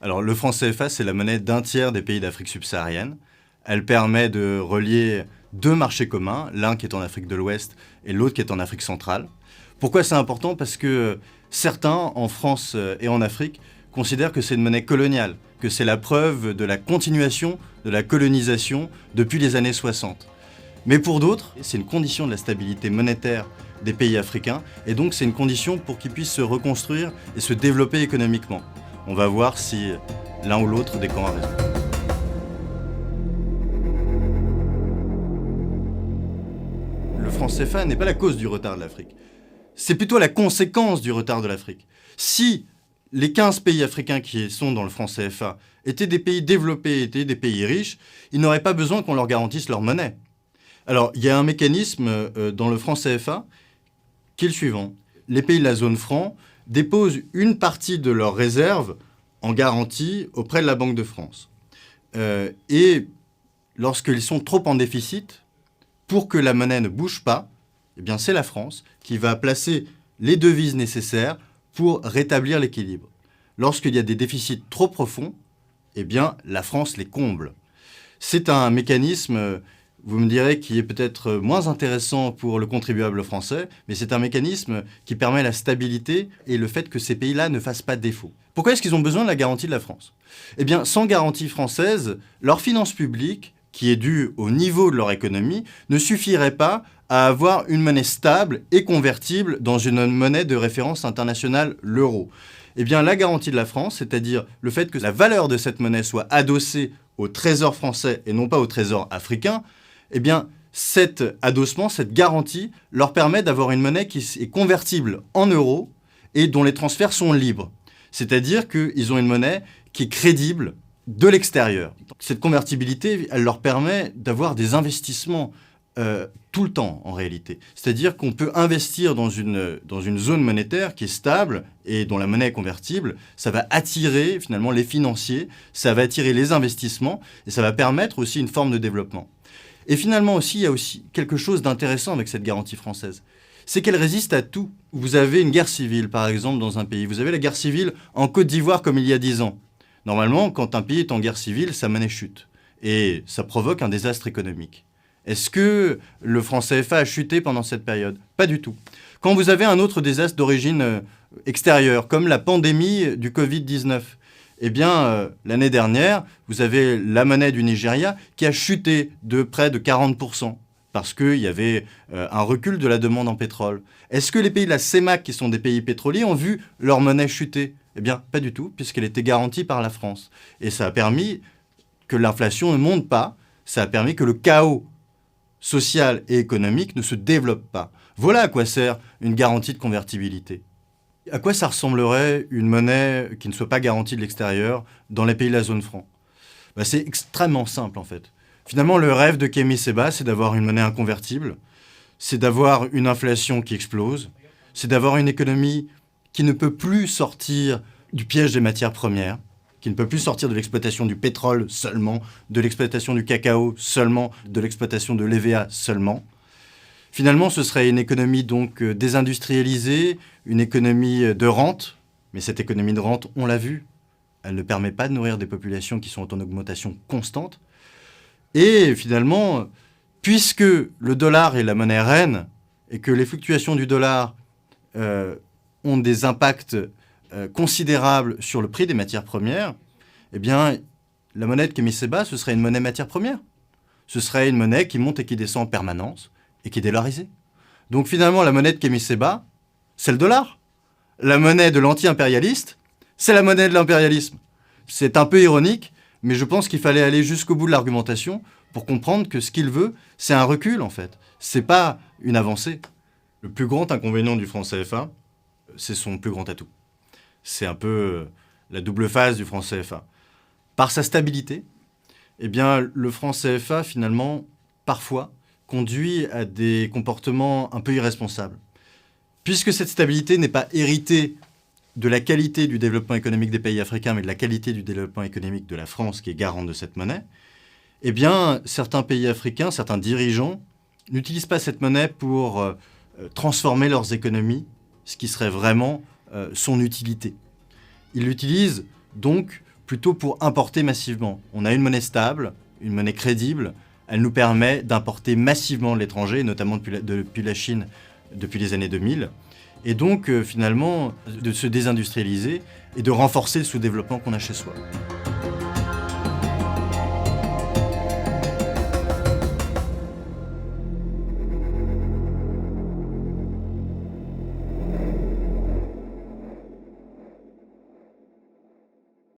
Alors, le franc CFA, c'est la monnaie d'un tiers des pays d'Afrique subsaharienne. Elle permet de relier deux marchés communs, l'un qui est en Afrique de l'Ouest et l'autre qui est en Afrique centrale. Pourquoi c'est important? Parce que certains, en France et en Afrique, considèrent que c'est une monnaie coloniale, que c'est la preuve de la continuation de la colonisation depuis les années 60. Mais pour d'autres, c'est une condition de la stabilité monétaire des pays africains, et donc c'est une condition pour qu'ils puissent se reconstruire et se développer économiquement. On va voir si l'un ou l'autre des camps a raison. Le franc CFA n'est pas la cause du retard de l'Afrique. C'est plutôt la conséquence du retard de l'Afrique. Si les 15 pays africains qui sont dans le franc CFA étaient des pays développés, étaient des pays riches, ils n'auraient pas besoin qu'on leur garantisse leur monnaie. Alors, il y a un mécanisme dans le franc CFA qui est le suivant. Les pays de la zone franc déposent une partie de leurs réserves en garantie auprès de la Banque de France. Et lorsqu'ils sont trop en déficit, pour que la monnaie ne bouge pas, eh bien c'est la France qui va placer les devises nécessaires pour rétablir l'équilibre. Lorsqu'il y a des déficits trop profonds, eh bien la France les comble. C'est un mécanisme, vous me direz, qui est peut-être moins intéressant pour le contribuable français, mais c'est un mécanisme qui permet la stabilité et le fait que ces pays-là ne fassent pas défaut. Pourquoi est-ce qu'ils ont besoin de la garantie de la France? Eh bien, sans garantie française, leurs finances publiques, qui est due au niveau de leur économie, ne suffirait pas à avoir une monnaie stable et convertible dans une monnaie de référence internationale, l'euro. Eh bien, la garantie de la France, c'est-à-dire le fait que la valeur de cette monnaie soit adossée au trésor français et non pas au trésor africain, eh bien, cet adossement, cette garantie, leur permet d'avoir une monnaie qui est convertible en euros et dont les transferts sont libres. C'est-à-dire qu'ils ont une monnaie qui est crédible de l'extérieur. Cette convertibilité, elle leur permet d'avoir des investissements tout le temps, en réalité. C'est-à-dire qu'on peut investir dans une zone monétaire qui est stable et dont la monnaie est convertible. Ça va attirer, finalement, les financiers, ça va attirer les investissements et ça va permettre aussi une forme de développement. Et finalement aussi, il y a aussi quelque chose d'intéressant avec cette garantie française. C'est qu'elle résiste à tout. Vous avez une guerre civile, par exemple, dans un pays. Vous avez la guerre civile en Côte d'Ivoire comme il y a 10 ans. Normalement, quand un pays est en guerre civile, sa monnaie chute. Et ça provoque un désastre économique. Est-ce que le franc CFA a chuté pendant cette période? Pas du tout. Quand vous avez un autre désastre d'origine extérieure, comme la pandémie du Covid-19, eh bien, l'année dernière, vous avez la monnaie du Nigeria qui a chuté de près de 40%, parce qu'il y avait un recul de la demande en pétrole. Est-ce que les pays de la CEMAC, qui sont des pays pétroliers, ont vu leur monnaie chuter? Eh bien, pas du tout, puisqu'elle était garantie par la France. Et ça a permis que l'inflation ne monte pas, ça a permis que le chaos social et économique ne se développe pas. Voilà à quoi sert une garantie de convertibilité. À quoi ça ressemblerait une monnaie qui ne soit pas garantie de l'extérieur dans les pays de la zone franc? C'est extrêmement simple en fait. Finalement, le rêve de Kémy Séba, c'est d'avoir une monnaie inconvertible, c'est d'avoir une inflation qui explose, c'est d'avoir une économie qui ne peut plus sortir du piège des matières premières, qui ne peut plus sortir de l'exploitation du pétrole seulement, de l'exploitation du cacao seulement, de l'exploitation de l'EVA seulement. Finalement, ce serait une économie donc désindustrialisée, une économie de rente. Mais cette économie de rente, on l'a vu, elle ne permet pas de nourrir des populations qui sont en augmentation constante. Et finalement, puisque le dollar est la monnaie reine et que les fluctuations du dollar ont des impacts considérables sur le prix des matières premières, eh bien, la monnaie de Kémy Séba, ce serait une monnaie matière première. Ce serait une monnaie qui monte et qui descend en permanence et qui est dollarisée. Donc finalement, la monnaie de Kémy Séba, c'est le dollar. La monnaie de l'anti-impérialiste, c'est la monnaie de l'impérialisme. C'est un peu ironique, mais je pense qu'il fallait aller jusqu'au bout de l'argumentation pour comprendre que ce qu'il veut, c'est un recul en fait. C'est pas une avancée. Le plus grand inconvénient du franc CFA, c'est son plus grand atout. C'est un peu la double face du franc CFA. Par sa stabilité, eh bien, le franc CFA, finalement, parfois, conduit à des comportements un peu irresponsables. Puisque cette stabilité n'est pas héritée de la qualité du développement économique des pays africains, mais de la qualité du développement économique de la France, qui est garante de cette monnaie, eh bien, certains pays africains, certains dirigeants, n'utilisent pas cette monnaie pour transformer leurs économies, ce qui serait vraiment son utilité. Ils l'utilisent donc plutôt pour importer massivement. On a une monnaie stable, une monnaie crédible, elle nous permet d'importer massivement de l'étranger, notamment depuis la Chine, depuis les années 2000, et donc finalement de se désindustrialiser et de renforcer le sous-développement qu'on a chez soi.